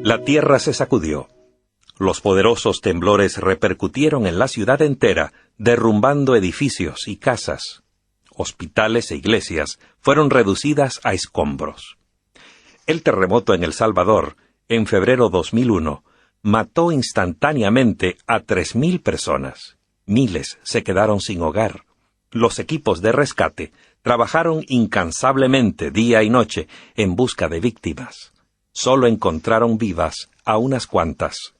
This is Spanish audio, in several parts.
La tierra se sacudió. Los poderosos temblores repercutieron en la ciudad entera, derrumbando edificios y casas. Hospitales e iglesias fueron reducidas a escombros. El terremoto en El Salvador, en febrero 2001, mató instantáneamente a 3.000 personas. Miles se quedaron sin hogar. Los equipos de rescate trabajaron incansablemente día y noche en busca de víctimas. Solo encontraron vivas a unas cuantas.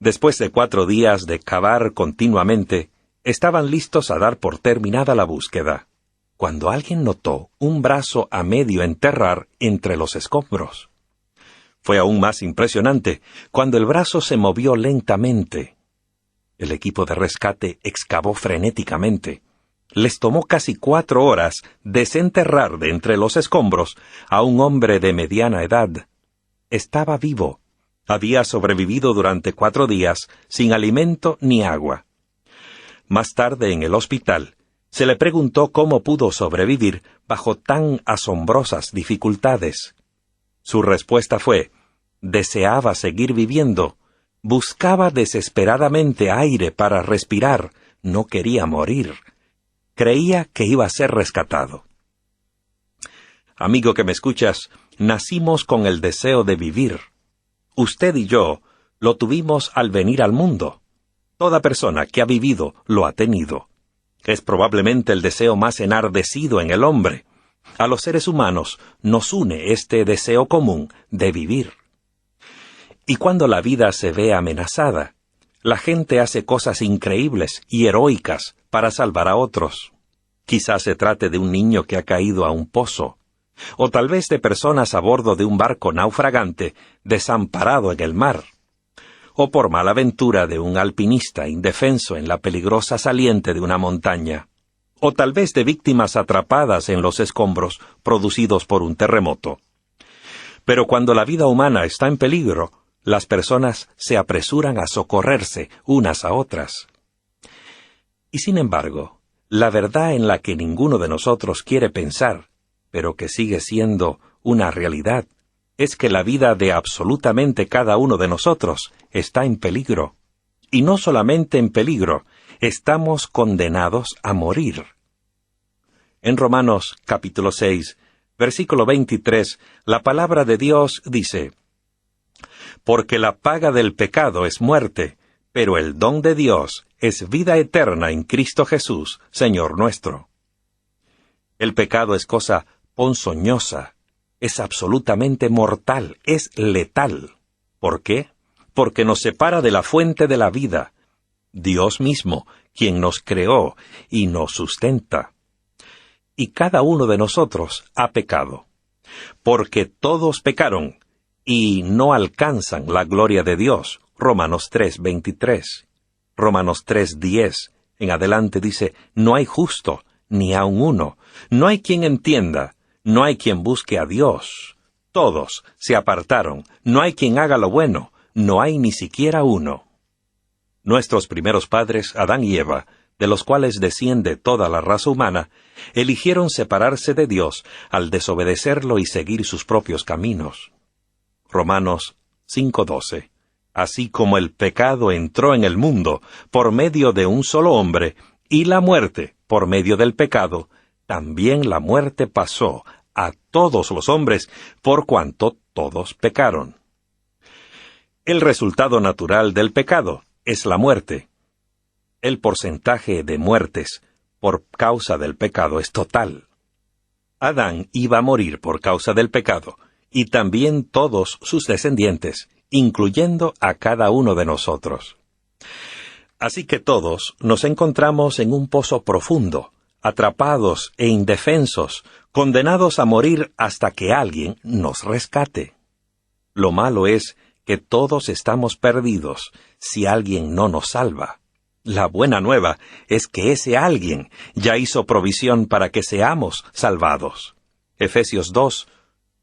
Después de 4 días de cavar continuamente, estaban listos a dar por terminada la búsqueda, cuando alguien notó un brazo a medio enterrar entre los escombros. Fue aún más impresionante cuando el brazo se movió lentamente. El equipo de rescate excavó frenéticamente. Les tomó casi 4 horas desenterrar de entre los escombros a un hombre de mediana edad. Estaba vivo. Había sobrevivido durante 4 días sin alimento ni agua. Más tarde en el hospital, se le preguntó cómo pudo sobrevivir bajo tan asombrosas dificultades. Su respuesta fue: deseaba seguir viviendo, buscaba desesperadamente aire para respirar, no quería morir. Creía que iba a ser rescatado. Amigo que me escuchas, nacimos con el deseo de vivir. Usted y yo lo tuvimos al venir al mundo. Toda persona que ha vivido lo ha tenido. Es probablemente el deseo más enardecido en el hombre. A los seres humanos nos une este deseo común de vivir. Y cuando la vida se ve amenazada, la gente hace cosas increíbles y heroicas para salvar a otros. Quizás se trate de un niño que ha caído a un pozo, o tal vez de personas a bordo de un barco naufragante desamparado en el mar, o por mala ventura de un alpinista indefenso en la peligrosa saliente de una montaña, o tal vez de víctimas atrapadas en los escombros producidos por un terremoto. Pero cuando la vida humana está en peligro, las personas se apresuran a socorrerse unas a otras. Y sin embargo, la verdad en la que ninguno de nosotros quiere pensar, pero que sigue siendo una realidad, es que la vida de absolutamente cada uno de nosotros está en peligro. Y no solamente en peligro, estamos condenados a morir. En Romanos capítulo 6, versículo 23, la palabra de Dios dice: porque la paga del pecado es muerte, pero el don de Dios es vida eterna en Cristo Jesús, Señor nuestro. El pecado es cosa ponzoñosa, es absolutamente mortal, es letal. ¿Por qué? Porque nos separa de la fuente de la vida, Dios mismo, quien nos creó y nos sustenta. Y cada uno de nosotros ha pecado, porque todos pecaron y no alcanzan la gloria de Dios. Romanos 3:23. Romanos 3:10. En adelante dice: no hay justo, ni aun uno. No hay quien entienda, no hay quien busque a Dios. Todos se apartaron, no hay quien haga lo bueno, no hay ni siquiera uno. Nuestros primeros padres, Adán y Eva, de los cuales desciende toda la raza humana, eligieron separarse de Dios al desobedecerlo y seguir sus propios caminos. Romanos 5:12. Así como el pecado entró en el mundo por medio de un solo hombre, y la muerte por medio del pecado, también la muerte pasó a todos los hombres, por cuanto todos pecaron. El resultado natural del pecado es la muerte. El porcentaje de muertes por causa del pecado es total. Adán iba a morir por causa del pecado, y también todos sus descendientes, incluyendo a cada uno de nosotros. Así que todos nos encontramos en un pozo profundo, atrapados e indefensos, condenados a morir hasta que alguien nos rescate. Lo malo es que todos estamos perdidos si alguien no nos salva. La buena nueva es que ese alguien ya hizo provisión para que seamos salvados. Efesios 2,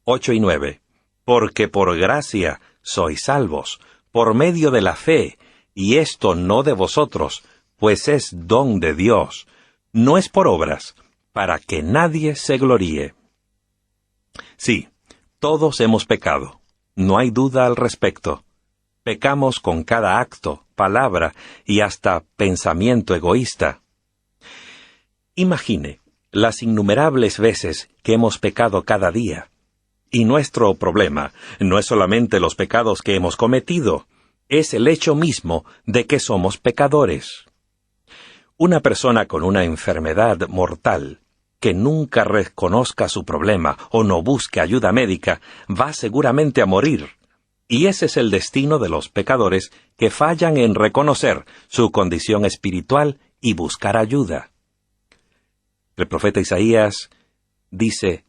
8 y 9. Porque por gracia sois salvos, por medio de la fe, y esto no de vosotros, pues es don de Dios, no es por obras, para que nadie se gloríe. Sí, todos hemos pecado. No hay duda al respecto. Pecamos con cada acto, palabra y hasta pensamiento egoísta. Imagine las innumerables veces que hemos pecado cada día. Y nuestro problema no es solamente los pecados que hemos cometido, es el hecho mismo de que somos pecadores. Una persona con una enfermedad mortal, que nunca reconozca su problema o no busque ayuda médica, va seguramente a morir. Y ese es el destino de los pecadores que fallan en reconocer su condición espiritual y buscar ayuda. El profeta Isaías dice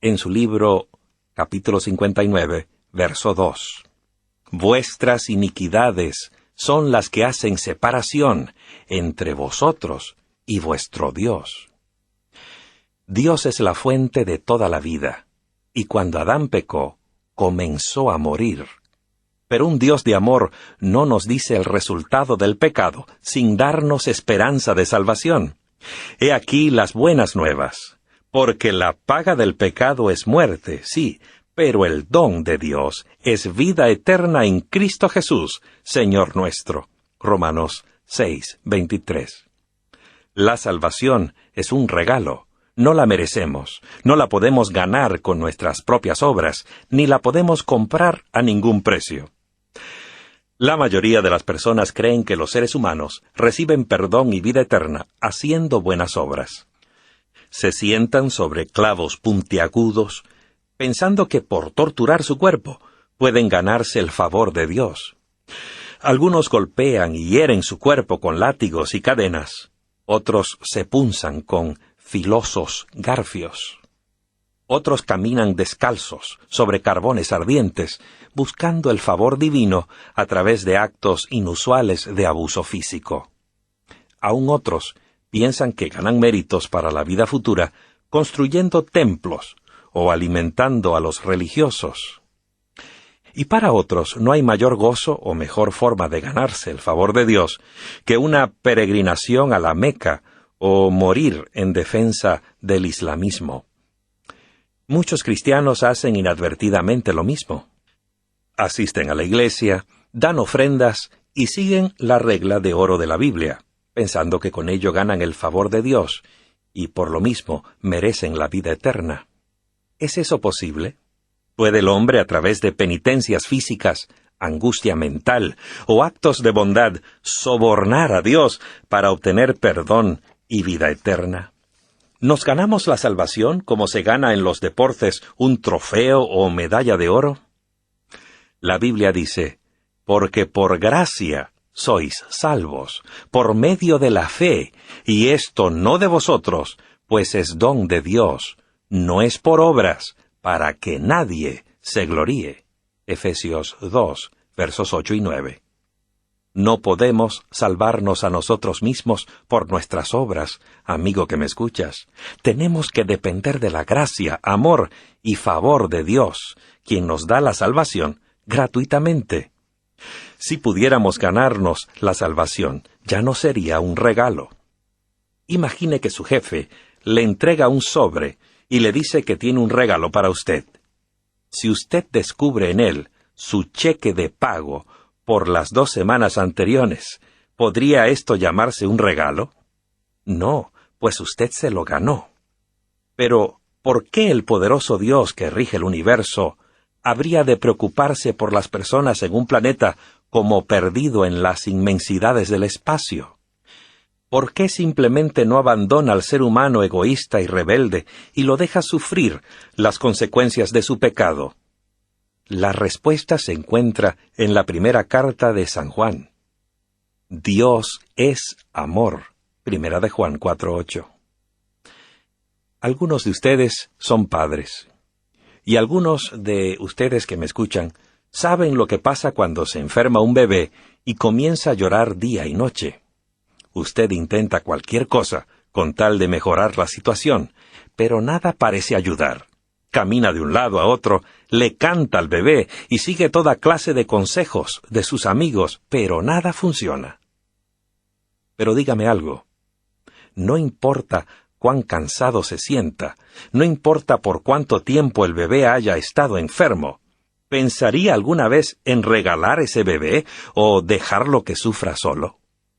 en su libro, capítulo 59, verso 2, «Vuestras iniquidades son las que hacen separación entre vosotros y vuestro Dios». Dios es la fuente de toda la vida, y cuando Adán pecó, comenzó a morir. Pero un Dios de amor no nos dice el resultado del pecado, sin darnos esperanza de salvación. He aquí las buenas nuevas. Porque la paga del pecado es muerte, sí, pero el don de Dios es vida eterna en Cristo Jesús, Señor nuestro. Romanos 6:23. La salvación es un regalo. No la merecemos, no la podemos ganar con nuestras propias obras, ni la podemos comprar a ningún precio. La mayoría de las personas creen que los seres humanos reciben perdón y vida eterna haciendo buenas obras. Se sientan sobre clavos puntiagudos, pensando que por torturar su cuerpo pueden ganarse el favor de Dios. Algunos golpean y hieren su cuerpo con látigos y cadenas, otros se punzan con filosos garfios. Otros caminan descalzos sobre carbones ardientes, buscando el favor divino a través de actos inusuales de abuso físico. Aún otros piensan que ganan méritos para la vida futura construyendo templos o alimentando a los religiosos. Y para otros no hay mayor gozo o mejor forma de ganarse el favor de Dios que una peregrinación a la Meca o morir en defensa del islamismo. Muchos cristianos hacen inadvertidamente lo mismo. Asisten a la iglesia, dan ofrendas y siguen la regla de oro de la Biblia, pensando que con ello ganan el favor de Dios y por lo mismo merecen la vida eterna. ¿Es eso posible? ¿Puede el hombre a través de penitencias físicas, angustia mental o actos de bondad sobornar a Dios para obtener perdón y vida eterna? ¿Nos ganamos la salvación como se gana en los deportes un trofeo o medalla de oro? La Biblia dice, «Porque por gracia sois salvos, por medio de la fe, y esto no de vosotros, pues es don de Dios, no es por obras, para que nadie se gloríe». Efesios 2, versos 8 y 9. No podemos salvarnos a nosotros mismos por nuestras obras, amigo que me escuchas. Tenemos que depender de la gracia, amor y favor de Dios, quien nos da la salvación gratuitamente. Si pudiéramos ganarnos la salvación, ya no sería un regalo. Imagine que su jefe le entrega un sobre y le dice que tiene un regalo para usted. Si usted descubre en él su cheque de pago por las 2 semanas anteriores, ¿podría esto llamarse un regalo? No, pues usted se lo ganó. Pero, ¿por qué el poderoso Dios que rige el universo habría de preocuparse por las personas en un planeta como perdido en las inmensidades del espacio? ¿Por qué simplemente no abandona al ser humano egoísta y rebelde y lo deja sufrir las consecuencias de su pecado? La respuesta se encuentra en la primera carta de San Juan. Dios es amor. Primera de Juan 4:8. Algunos de ustedes son padres. Y algunos de ustedes que me escuchan saben lo que pasa cuando se enferma un bebé y comienza a llorar día y noche. Usted intenta cualquier cosa con tal de mejorar la situación, pero nada parece ayudar. Camina de un lado a otro, le canta al bebé y sigue toda clase de consejos de sus amigos, pero nada funciona. Pero dígame algo. No importa cuán cansado se sienta, no importa por cuánto tiempo el bebé haya estado enfermo, ¿Pensaría alguna vez en regalar ese bebé o dejarlo que sufra solo?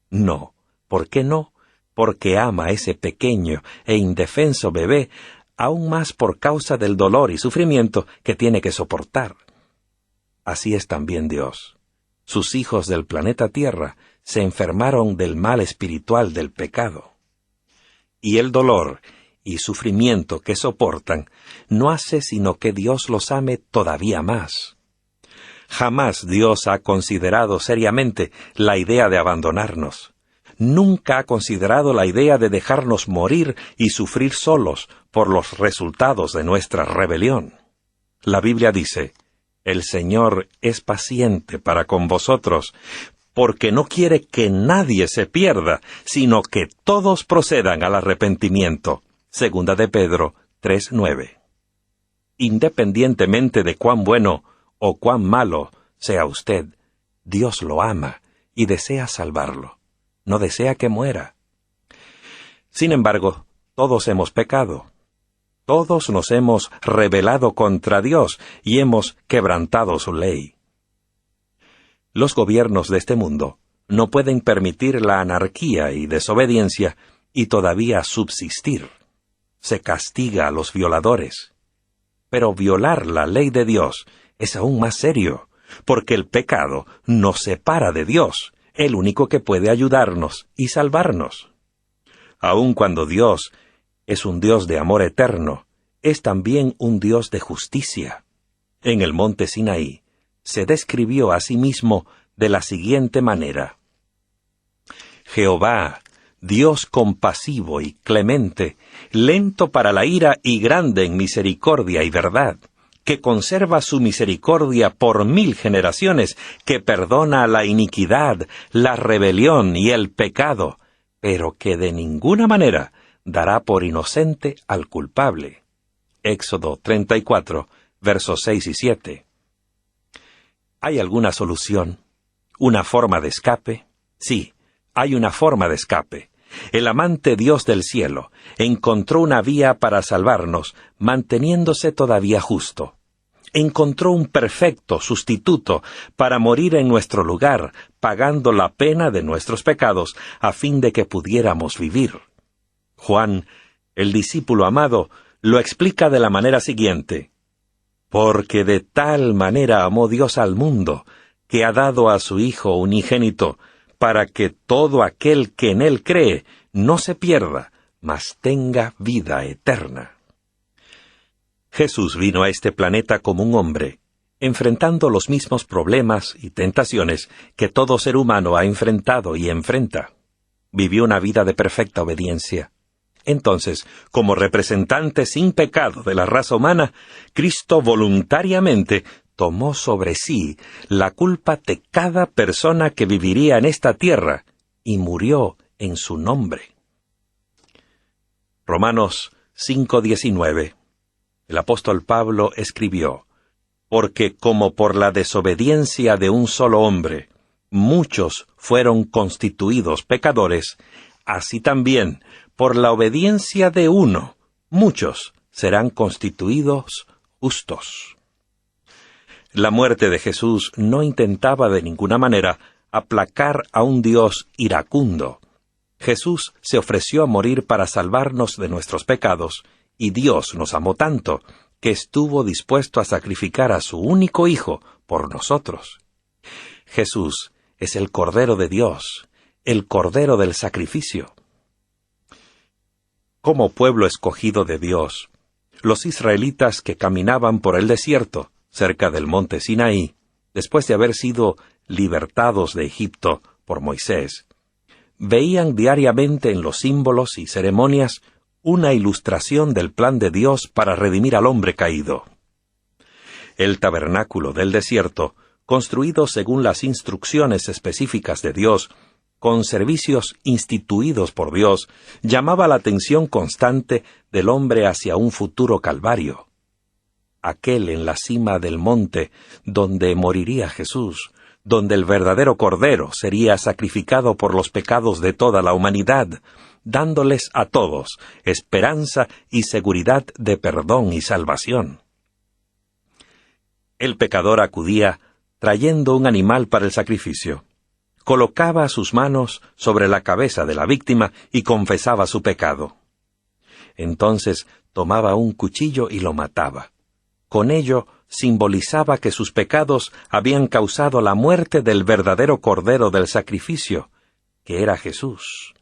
No. ¿Por qué no? Porque ama a ese pequeño e indefenso bebé, aún más por causa del dolor y sufrimiento que tiene que soportar. Así es también Dios. Sus hijos del planeta Tierra se enfermaron del mal espiritual del pecado. Y el dolor y sufrimiento que soportan no hace sino que Dios los ame todavía más. Jamás Dios ha considerado seriamente la idea de abandonarnos. Nunca ha considerado la idea de dejarnos morir y sufrir solos por los resultados de nuestra rebelión. La Biblia dice: «El Señor es paciente para con vosotros, porque no quiere que nadie se pierda, sino que todos procedan al arrepentimiento». Segunda de Pedro 3:9. Independientemente de cuán bueno o cuán malo sea usted, Dios lo ama y desea salvarlo. No desea que muera. Sin embargo, todos hemos pecado. Todos nos hemos rebelado contra Dios y hemos quebrantado su ley. Los gobiernos de este mundo no pueden permitir la anarquía y desobediencia y todavía subsistir. Se castiga a los violadores. Pero violar la ley de Dios es aún más serio, porque el pecado nos separa de Dios, el único que puede ayudarnos y salvarnos. Aun cuando Dios es un Dios de amor eterno, es también un Dios de justicia. En el monte Sinaí se describió a sí mismo de la siguiente manera: Jehová, Dios compasivo y clemente, lento para la ira y grande en misericordia y verdad, que conserva su misericordia por 1000 generaciones, que perdona la iniquidad, la rebelión y el pecado, pero que de ninguna manera dará por inocente al culpable. Éxodo 34, versos 6 y 7. ¿Hay alguna solución? ¿Una forma de escape? Sí, hay una forma de escape. El amante Dios del cielo encontró una vía para salvarnos, manteniéndose todavía justo. Encontró un perfecto sustituto para morir en nuestro lugar, pagando la pena de nuestros pecados, a fin de que pudiéramos vivir. Juan, el discípulo amado, lo explica de la manera siguiente: «Porque de tal manera amó Dios al mundo, que ha dado a su Hijo unigénito, para que todo aquel que en él cree no se pierda, mas tenga vida eterna». Jesús vino a este planeta como un hombre, enfrentando los mismos problemas y tentaciones que todo ser humano ha enfrentado y enfrenta. Vivió una vida de perfecta obediencia. Entonces, como representante sin pecado de la raza humana, Cristo voluntariamente tomó sobre sí la culpa de cada persona que viviría en esta tierra y murió en su nombre. Romanos 5:19. El apóstol Pablo escribió: «Porque como por la desobediencia de un solo hombre muchos fueron constituidos pecadores, así también por la obediencia de uno muchos serán constituidos justos». La muerte de Jesús no intentaba de ninguna manera aplacar a un Dios iracundo. Jesús se ofreció a morir para salvarnos de nuestros pecados, y Dios nos amó tanto que estuvo dispuesto a sacrificar a su único Hijo por nosotros. Jesús es el Cordero de Dios, el Cordero del sacrificio. Como pueblo escogido de Dios, los israelitas que caminaban por el desierto, cerca del monte Sinaí, después de haber sido libertados de Egipto por Moisés, veían diariamente en los símbolos y ceremonias una ilustración del plan de Dios para redimir al hombre caído. El tabernáculo del desierto, construido según las instrucciones específicas de Dios, con servicios instituidos por Dios, llamaba la atención constante del hombre hacia un futuro calvario. Aquel en la cima del monte donde moriría Jesús, donde el verdadero Cordero sería sacrificado por los pecados de toda la humanidad, dándoles a todos esperanza y seguridad de perdón y salvación. El pecador acudía trayendo un animal para el sacrificio. Colocaba sus manos sobre la cabeza de la víctima y confesaba su pecado. Entonces tomaba un cuchillo y lo mataba. Con ello simbolizaba que sus pecados habían causado la muerte del verdadero cordero del sacrificio, que era Jesús.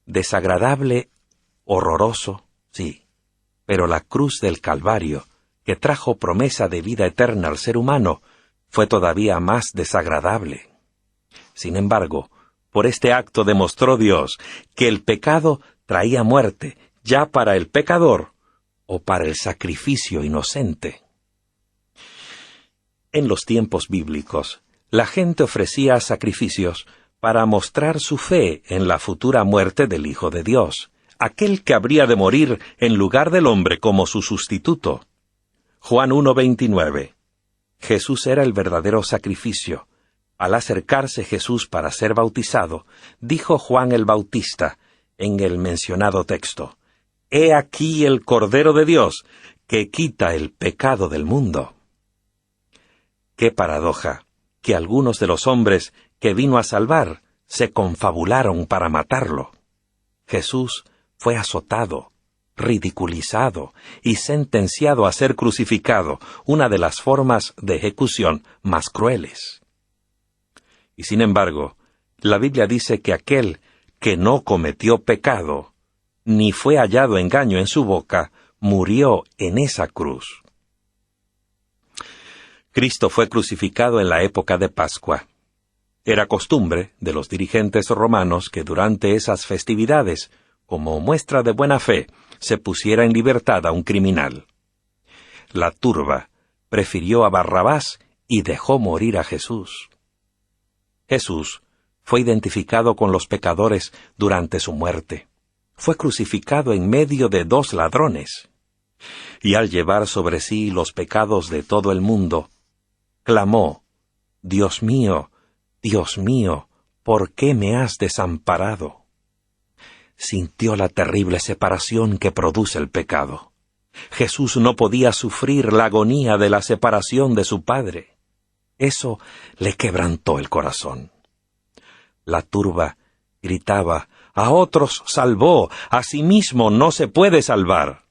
Desagradable, horroroso, sí, pero la cruz del Calvario, que trajo promesa de vida eterna al ser humano, fue todavía más desagradable. Sin embargo, por este acto demostró Dios que el pecado traía muerte, ya para el pecador o para el sacrificio inocente. En los tiempos bíblicos, la gente ofrecía sacrificios para mostrar su fe en la futura muerte del Hijo de Dios, aquel que habría de morir en lugar del hombre como su sustituto. Juan 1:29. Jesús era el verdadero sacrificio. Al acercarse Jesús para ser bautizado, dijo Juan el Bautista, en el mencionado texto: «He aquí el Cordero de Dios, que quita el pecado del mundo». Qué paradoja, que algunos de los hombres que vino a salvar se confabularon para matarlo. Jesús fue azotado, ridiculizado y sentenciado a ser crucificado, una de las formas de ejecución más crueles. Y sin embargo, la Biblia dice que aquel que no cometió pecado, ni fue hallado engaño en su boca, murió en esa cruz. Cristo fue crucificado en la época de Pascua. Era costumbre de los dirigentes romanos que durante esas festividades, como muestra de buena fe, se pusiera en libertad a un criminal. La turba prefirió a Barrabás y dejó morir a Jesús. Jesús fue identificado con los pecadores durante su muerte. Fue crucificado en medio de 2 ladrones. Y al llevar sobre sí los pecados de todo el mundo, clamó: Dios mío, ¿por qué me has desamparado? Sintió la terrible separación que produce el pecado. Jesús no podía sufrir la agonía de la separación de su Padre. Eso le quebrantó el corazón. La turba gritaba: «A otros salvó, a sí mismo no se puede salvar».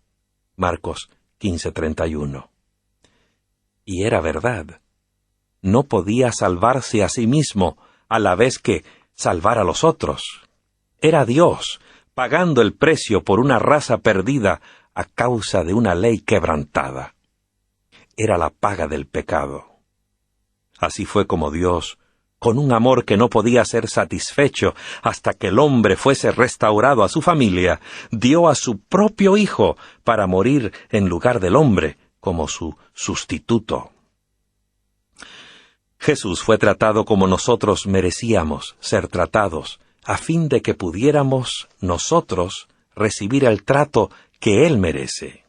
Marcos 15:31. Y era verdad. No podía salvarse a sí mismo a la vez que salvar a los otros. Era Dios, pagando el precio por una raza perdida a causa de una ley quebrantada. Era la paga del pecado. Así fue como Dios, con un amor que no podía ser satisfecho hasta que el hombre fuese restaurado a su familia, dio a su propio Hijo para morir en lugar del hombre como su sustituto. Jesús fue tratado como nosotros merecíamos ser tratados, a fin de que pudiéramos nosotros recibir el trato que Él merece.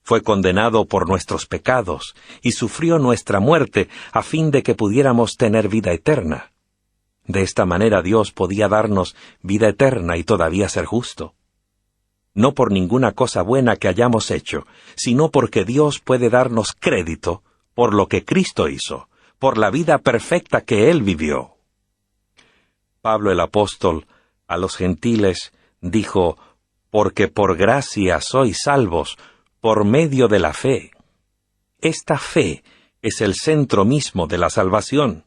Fue condenado por nuestros pecados y sufrió nuestra muerte a fin de que pudiéramos tener vida eterna. De esta manera Dios podía darnos vida eterna y todavía ser justo. No por ninguna cosa buena que hayamos hecho, sino porque Dios puede darnos crédito por lo que Cristo hizo, por la vida perfecta que Él vivió. Pablo el apóstol a los gentiles dijo: «Porque por gracia sois salvos, por medio de la fe». Esta fe es el centro mismo de la salvación.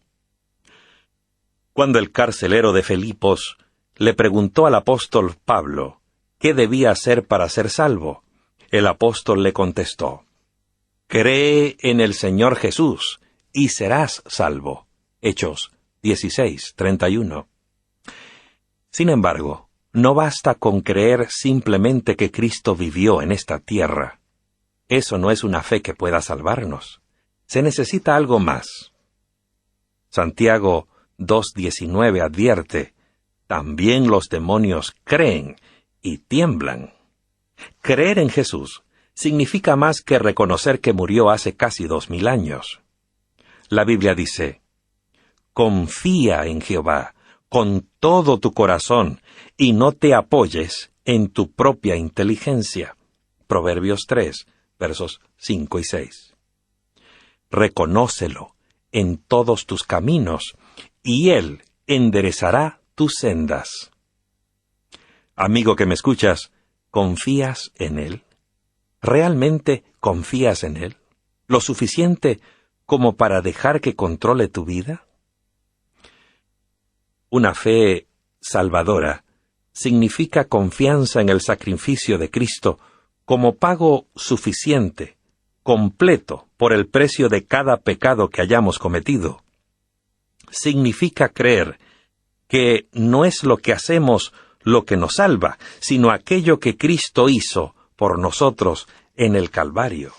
Cuando el carcelero de Filipos le preguntó al apóstol Pablo qué debía hacer para ser salvo, el apóstol le contestó: «Cree en el Señor Jesús, y serás salvo». Hechos 16:31. Sin embargo, no basta con creer simplemente que Cristo vivió en esta tierra. Eso no es una fe que pueda salvarnos. Se necesita algo más. Santiago 2:19 advierte: «También los demonios creen y tiemblan». Creer en Jesús significa más que reconocer que murió hace casi 2000 años. La Biblia dice: «Confía en Jehová con todo tu corazón y no te apoyes en tu propia inteligencia». Proverbios 3, versos 5 y 6. Reconócelo en todos tus caminos, y Él enderezará tus sendas. Amigo que me escuchas, ¿confías en Él? ¿Realmente confías en Él? ¿Lo suficiente como para dejar que controle tu vida? Una fe salvadora significa confianza en el sacrificio de Cristo como pago suficiente, completo, por el precio de cada pecado que hayamos cometido. Significa creer que no es lo que hacemos lo que nos salva, sino aquello que Cristo hizo por nosotros en el Calvario.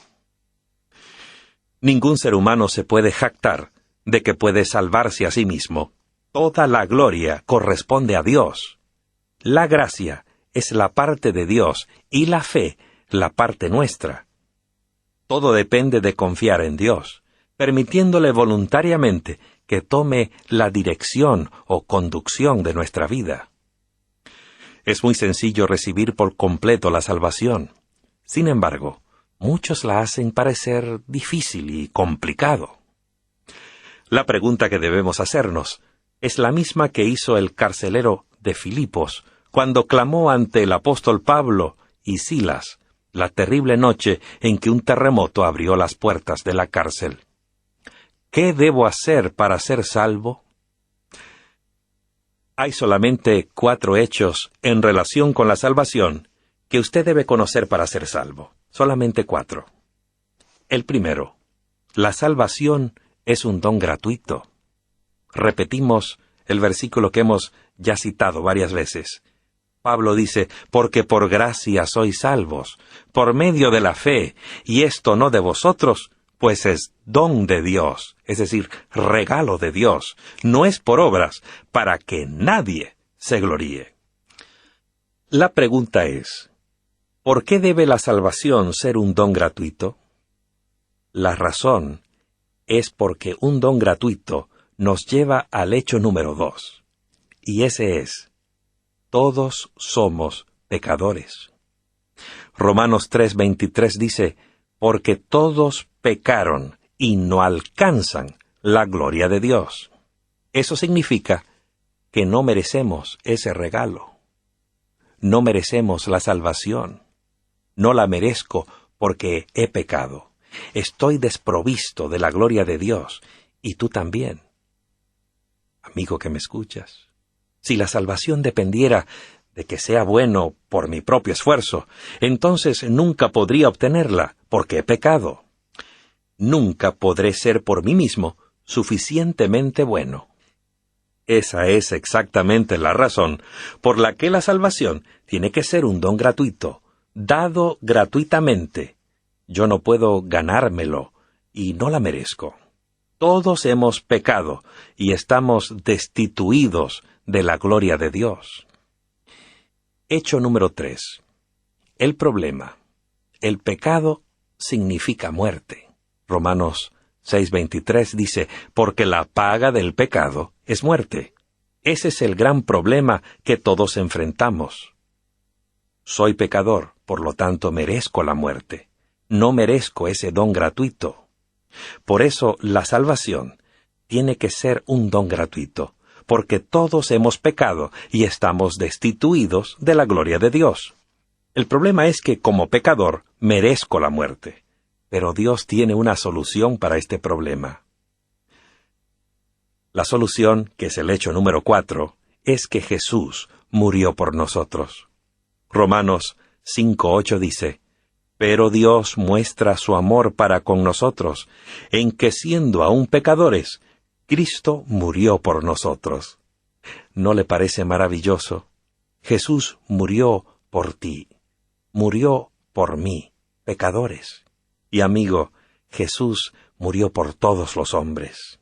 Ningún ser humano se puede jactar de que puede salvarse a sí mismo. Toda la gloria corresponde a Dios. La gracia es la parte de Dios y la fe la parte nuestra. Todo depende de confiar en Dios, permitiéndole voluntariamente que tome la dirección o conducción de nuestra vida. Es muy sencillo recibir por completo la salvación. Sin embargo, muchos la hacen parecer difícil y complicado. La pregunta que debemos hacernos es la misma que hizo el carcelero de Filipos cuando clamó ante el apóstol Pablo y Silas la terrible noche en que un terremoto abrió las puertas de la cárcel. ¿Qué debo hacer para ser salvo? Hay solamente 4 hechos en relación con la salvación que usted debe conocer para ser salvo. Solamente 4. El primero, la salvación es un don gratuito. Repetimos el versículo que hemos ya citado varias veces. Pablo dice, porque por gracia sois salvos, por medio de la fe, y esto no de vosotros, pues es don de Dios, es decir, regalo de Dios, no es por obras, para que nadie se gloríe. La pregunta es, ¿por qué debe la salvación ser un don gratuito? La razón es porque un don gratuito nos lleva al hecho número 2, y ese es, todos somos pecadores. Romanos 3:23 dice, porque todos pecaron y no alcanzan la gloria de Dios. Eso significa que no merecemos ese regalo. No merecemos la salvación. No la merezco porque he pecado. Estoy desprovisto de la gloria de Dios, y tú también. Amigo que me escuchas, si la salvación dependiera de que sea bueno por mi propio esfuerzo, entonces nunca podría obtenerla, porque he pecado. Nunca podré ser por mí mismo suficientemente bueno. Esa es exactamente la razón por la que la salvación tiene que ser un don gratuito, dado gratuitamente. Yo no puedo ganármelo, y no la merezco. Todos hemos pecado, y estamos destituidos de la gloria de Dios. Hecho número 3. El problema. El pecado significa muerte. Romanos 6:23 dice, porque la paga del pecado es muerte. Ese es el gran problema que todos enfrentamos. Soy pecador, por lo tanto merezco la muerte. No merezco ese don gratuito. Por eso la salvación tiene que ser un don gratuito, porque todos hemos pecado y estamos destituidos de la gloria de Dios. El problema es que como pecador merezco la muerte, pero Dios tiene una solución para este problema. La solución, que es el hecho número 4, es que Jesús murió por nosotros. Romanos 5:8 dice, pero Dios muestra su amor para con nosotros, en que siendo aún pecadores, Cristo murió por nosotros. ¿No le parece maravilloso? Jesús murió por ti, murió por mí, pecadores. Y amigo, Jesús murió por todos los hombres.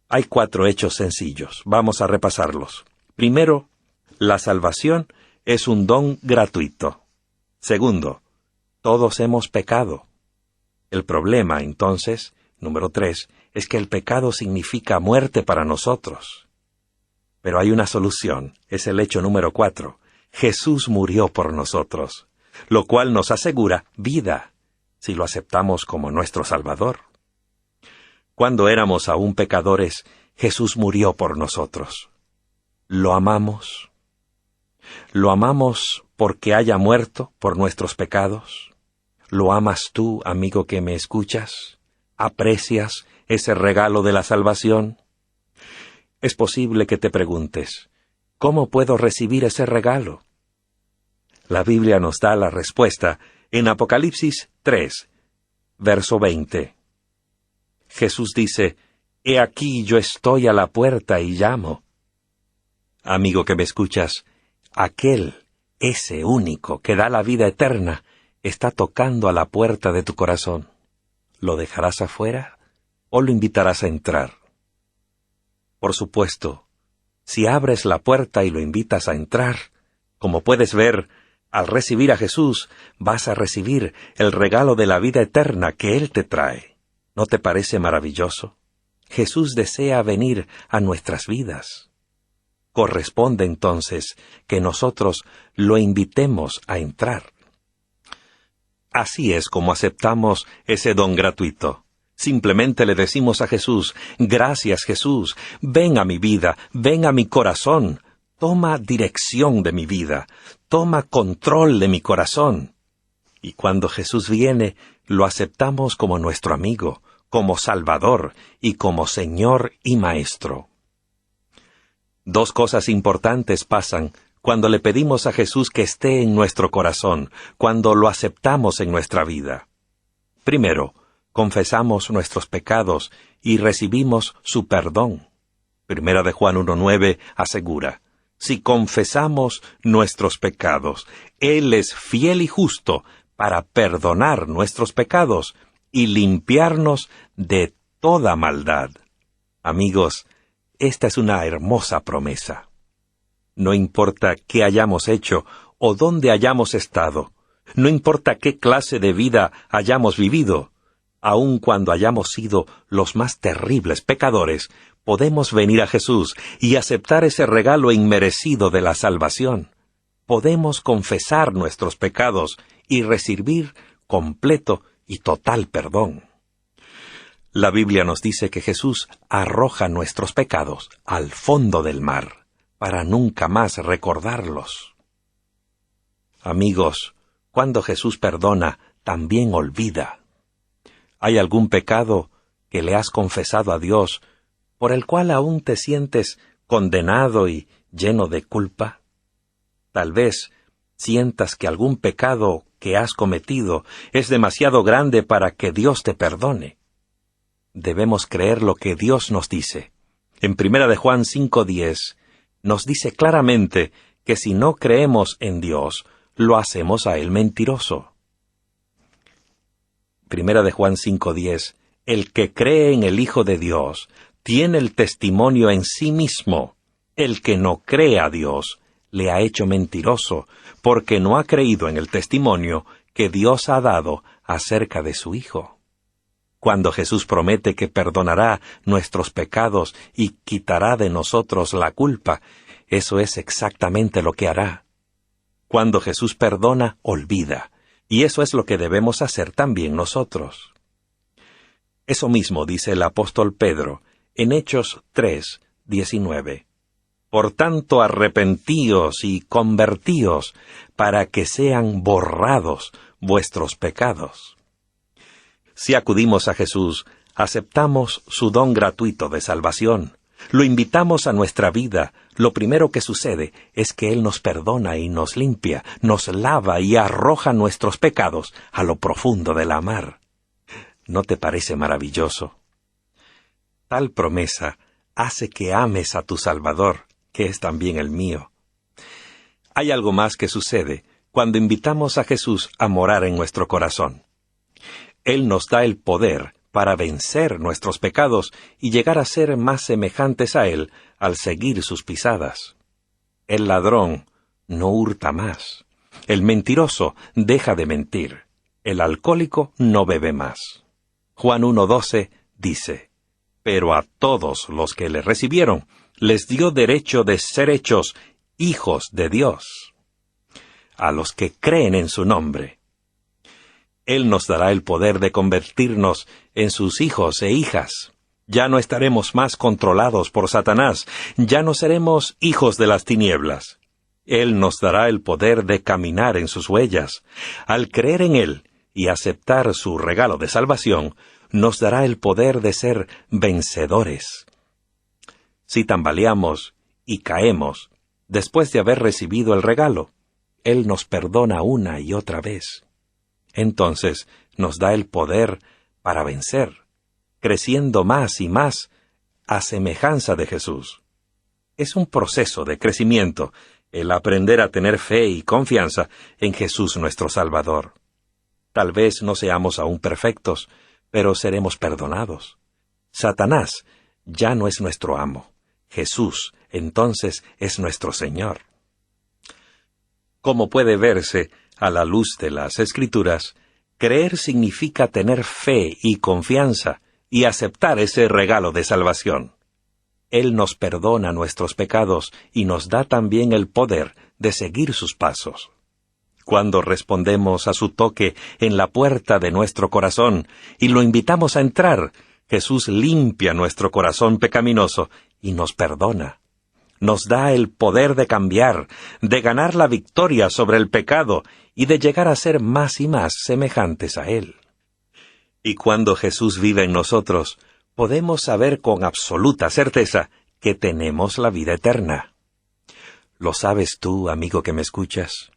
Hay 4 hechos sencillos, vamos a repasarlos. Primero, la salvación es un don gratuito. Segundo, todos hemos pecado. El problema, entonces, número 3, es que el pecado significa muerte para nosotros. Pero hay una solución, es el hecho número 4. Jesús murió por nosotros, lo cual nos asegura vida, si lo aceptamos como nuestro Salvador. Cuando éramos aún pecadores, Jesús murió por nosotros. ¿Lo amamos? ¿Lo amamos porque haya muerto por nuestros pecados? ¿Lo amas tú, amigo que me escuchas? ¿Aprecias ese regalo de la salvación? Es posible que te preguntes, ¿cómo puedo recibir ese regalo? La Biblia nos da la respuesta en Apocalipsis 3, verso 20. Jesús dice, «He aquí yo estoy a la puerta y llamo». Amigo que me escuchas, ese único que da la vida eterna, está tocando a la puerta de tu corazón. ¿Lo dejarás afuera o lo invitarás a entrar? Por supuesto, si abres la puerta y lo invitas a entrar, como puedes ver, al recibir a Jesús, vas a recibir el regalo de la vida eterna que Él te trae. ¿No te parece maravilloso? Jesús desea venir a nuestras vidas. Corresponde entonces que nosotros lo invitemos a entrar. Así es como aceptamos ese don gratuito. Simplemente le decimos a Jesús, «Gracias, Jesús, ven a mi vida, ven a mi corazón, toma dirección de mi vida, toma control de mi corazón». Y cuando Jesús viene, lo aceptamos como nuestro amigo, como Salvador y como Señor y Maestro. Dos cosas importantes pasan cuando le pedimos a Jesús que esté en nuestro corazón, cuando lo aceptamos en nuestra vida. Primero, confesamos nuestros pecados y recibimos su perdón. Primera de Juan 1:9 asegura, «Si confesamos nuestros pecados, Él es fiel y justo para perdonar nuestros pecados y limpiarnos de toda maldad». Amigos, esta es una hermosa promesa. No importa qué hayamos hecho o dónde hayamos estado, no importa qué clase de vida hayamos vivido, aun cuando hayamos sido los más terribles pecadores, podemos venir a Jesús y aceptar ese regalo inmerecido de la salvación. Podemos confesar nuestros pecados y recibir completo y total perdón. La Biblia nos dice que Jesús arroja nuestros pecados al fondo del mar, para nunca más recordarlos. Amigos, cuando Jesús perdona, también olvida. ¿Hay algún pecado que le has confesado a Dios por el cual aún te sientes condenado y lleno de culpa? Tal vez sientas que algún pecado que has cometido es demasiado grande para que Dios te perdone. Debemos creer lo que Dios nos dice. En 1 de Juan 5:10 nos dice claramente que si no creemos en Dios, lo hacemos a Él mentiroso. 1 de Juan 5:10, el que cree en el Hijo de Dios tiene el testimonio en sí mismo. El que no cree a Dios le ha hecho mentiroso, porque no ha creído en el testimonio que Dios ha dado acerca de su Hijo. Cuando Jesús promete que perdonará nuestros pecados y quitará de nosotros la culpa, eso es exactamente lo que hará. Cuando Jesús perdona, olvida, y eso es lo que debemos hacer también nosotros. Eso mismo dice el apóstol Pedro en Hechos 3:19. Por tanto, arrepentíos y convertíos, para que sean borrados vuestros pecados. Si acudimos a Jesús, aceptamos su don gratuito de salvación, lo invitamos a nuestra vida, lo primero que sucede es que Él nos perdona y nos limpia, nos lava y arroja nuestros pecados a lo profundo de la mar. ¿No te parece maravilloso? Tal promesa hace que ames a tu Salvador, que es también el mío. Hay algo más que sucede cuando invitamos a Jesús a morar en nuestro corazón. Él nos da el poder para vencer nuestros pecados y llegar a ser más semejantes a Él al seguir sus pisadas. El ladrón no hurta más. El mentiroso deja de mentir. El alcohólico no bebe más. Juan 1:12 dice, «Pero a todos los que le recibieron, les dio derecho de ser hechos hijos de Dios, a los que creen en su nombre». Él nos dará el poder de convertirnos en sus hijos e hijas. Ya no estaremos más controlados por Satanás, ya no seremos hijos de las tinieblas. Él nos dará el poder de caminar en sus huellas. Al creer en Él y aceptar su regalo de salvación, nos dará el poder de ser vencedores. Si tambaleamos y caemos, después de haber recibido el regalo, Él nos perdona una y otra vez. Entonces nos da el poder para vencer, creciendo más y más a semejanza de Jesús. Es un proceso de crecimiento, el aprender a tener fe y confianza en Jesús nuestro Salvador. Tal vez no seamos aún perfectos, pero seremos perdonados. Satanás ya no es nuestro amo. Jesús, entonces, es nuestro Señor. Como puede verse a la luz de las Escrituras, creer significa tener fe y confianza y aceptar ese regalo de salvación. Él nos perdona nuestros pecados y nos da también el poder de seguir sus pasos. Cuando respondemos a su toque en la puerta de nuestro corazón y lo invitamos a entrar, Jesús limpia nuestro corazón pecaminoso y nos perdona. Nos da el poder de cambiar, de ganar la victoria sobre el pecado y de llegar a ser más y más semejantes a Él. Y cuando Jesús vive en nosotros, podemos saber con absoluta certeza que tenemos la vida eterna. ¿Lo sabes tú, amigo que me escuchas?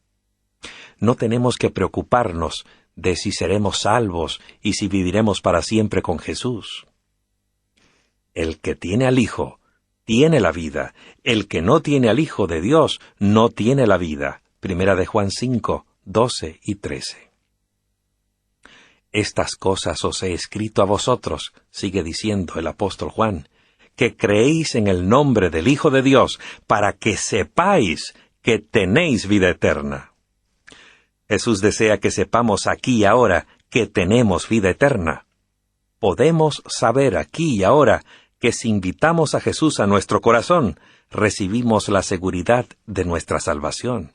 No tenemos que preocuparnos de si seremos salvos y si viviremos para siempre con Jesús. El que tiene al Hijo, tiene la vida. El que no tiene al Hijo de Dios, no tiene la vida. Primera de Juan 5, 12 y 13. Estas cosas os he escrito a vosotros, sigue diciendo el apóstol Juan, que creéis en el nombre del Hijo de Dios, para que sepáis que tenéis vida eterna. Jesús desea que sepamos aquí y ahora que tenemos vida eterna. Podemos saber aquí y ahora que si invitamos a Jesús a nuestro corazón, recibimos la seguridad de nuestra salvación.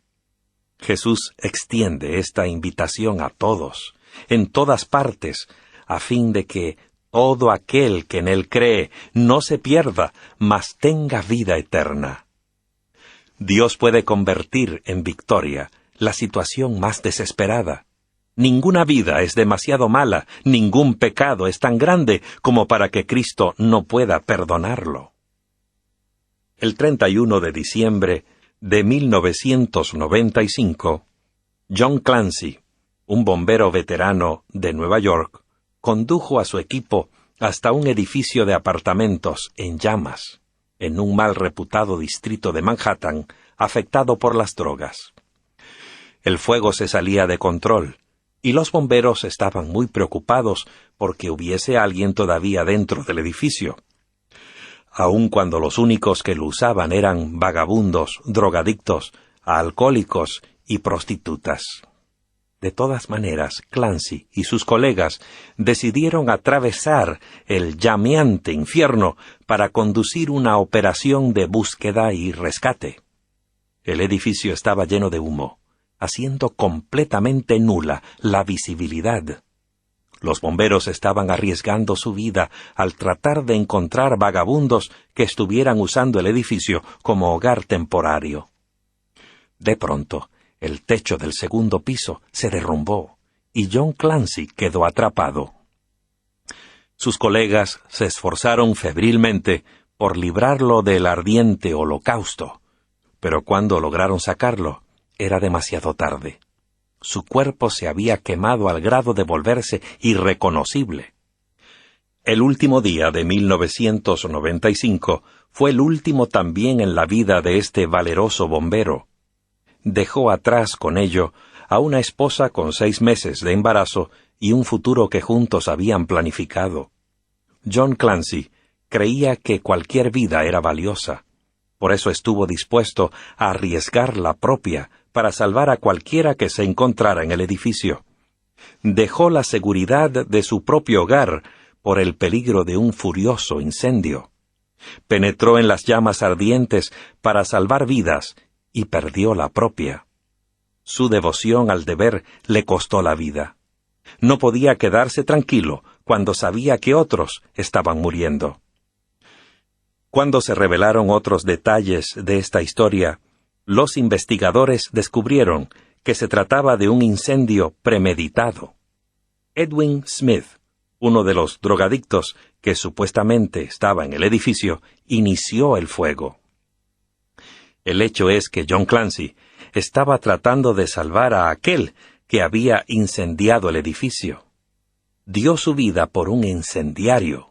Jesús extiende esta invitación a todos, en todas partes, a fin de que todo aquel que en Él cree no se pierda, mas tenga vida eterna. Dios puede convertir en victoria la situación más desesperada. Ninguna vida es demasiado mala, ningún pecado es tan grande como para que Cristo no pueda perdonarlo. El 31 de diciembre de 1995, John Clancy, un bombero veterano de Nueva York, condujo a su equipo hasta un edificio de apartamentos en llamas, en un mal reputado distrito de Manhattan, afectado por las drogas. El fuego se salía de control, y los bomberos estaban muy preocupados porque hubiese alguien todavía dentro del edificio. Aun cuando los únicos que lo usaban eran vagabundos, drogadictos, alcohólicos y prostitutas. De todas maneras, Clancy y sus colegas decidieron atravesar el llameante infierno para conducir una operación de búsqueda y rescate. El edificio estaba lleno de humo, haciendo completamente nula la visibilidad. Los bomberos estaban arriesgando su vida al tratar de encontrar vagabundos que estuvieran usando el edificio como hogar temporario. De pronto, el techo del segundo piso se derrumbó y John Clancy quedó atrapado. Sus colegas se esforzaron febrilmente por librarlo del ardiente holocausto, pero cuando lograron sacarlo, era demasiado tarde. Su cuerpo se había quemado al grado de volverse irreconocible. El último día de 1995 fue el último también en la vida de este valeroso bombero. Dejó atrás con ello a una esposa con 6 meses de embarazo y un futuro que juntos habían planificado. John Clancy creía que cualquier vida era valiosa. Por eso estuvo dispuesto a arriesgar la propia para salvar a cualquiera que se encontrara en el edificio. Dejó la seguridad de su propio hogar por el peligro de un furioso incendio. Penetró en las llamas ardientes para salvar vidas y perdió la propia. Su devoción al deber le costó la vida. No podía quedarse tranquilo cuando sabía que otros estaban muriendo. Cuando se revelaron otros detalles de esta historia, los investigadores descubrieron que se trataba de un incendio premeditado. Edwin Smith, uno de los drogadictos que supuestamente estaba en el edificio, inició el fuego. El hecho es que John Clancy estaba tratando de salvar a aquel que había incendiado el edificio. Dio su vida por un incendiario.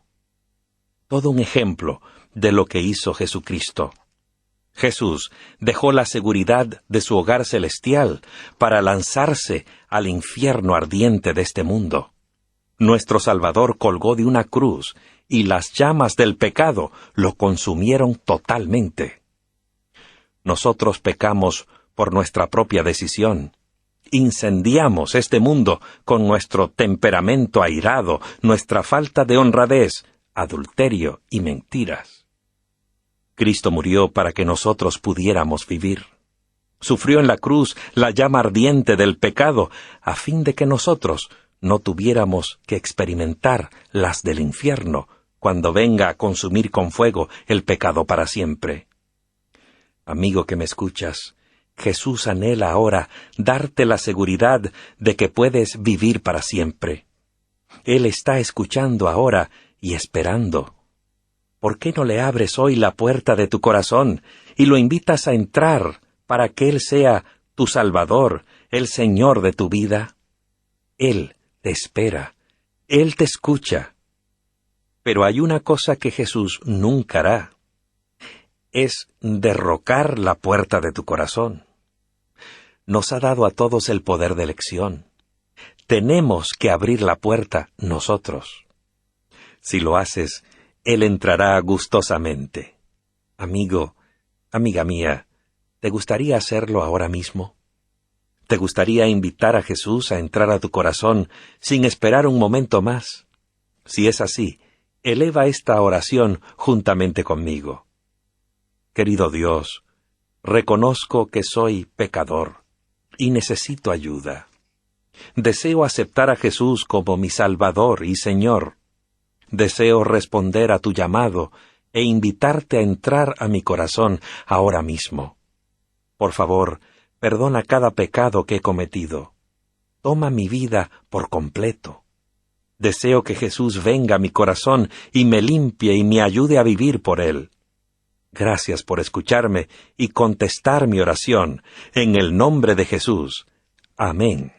Todo un ejemplo de lo que hizo Jesucristo. Jesús dejó la seguridad de su hogar celestial para lanzarse al infierno ardiente de este mundo. Nuestro Salvador colgó de una cruz y las llamas del pecado lo consumieron totalmente. Nosotros pecamos por nuestra propia decisión. Incendiamos este mundo con nuestro temperamento airado, nuestra falta de honradez, adulterio y mentiras. Cristo murió para que nosotros pudiéramos vivir. Sufrió en la cruz la llama ardiente del pecado, a fin de que nosotros no tuviéramos que experimentar las del infierno cuando venga a consumir con fuego el pecado para siempre. Amigo que me escuchas, Jesús anhela ahora darte la seguridad de que puedes vivir para siempre. Él está escuchando ahora y esperando. ¿Por qué no le abres hoy la puerta de tu corazón y lo invitas a entrar para que Él sea tu Salvador, el Señor de tu vida? Él te espera, Él te escucha. Pero hay una cosa que Jesús nunca hará. Es derrocar la puerta de tu corazón. Nos ha dado a todos el poder de elección. Tenemos que abrir la puerta nosotros. Si lo haces, Él entrará gustosamente. Amigo, amiga mía, ¿te gustaría hacerlo ahora mismo? ¿Te gustaría invitar a Jesús a entrar a tu corazón sin esperar un momento más? Si es así, eleva esta oración juntamente conmigo. Querido Dios, reconozco que soy pecador y necesito ayuda. Deseo aceptar a Jesús como mi Salvador y Señor. Deseo responder a tu llamado e invitarte a entrar a mi corazón ahora mismo. Por favor, perdona cada pecado que he cometido. Toma mi vida por completo. Deseo que Jesús venga a mi corazón y me limpie y me ayude a vivir por Él. Gracias por escucharme y contestar mi oración. En el nombre de Jesús. Amén.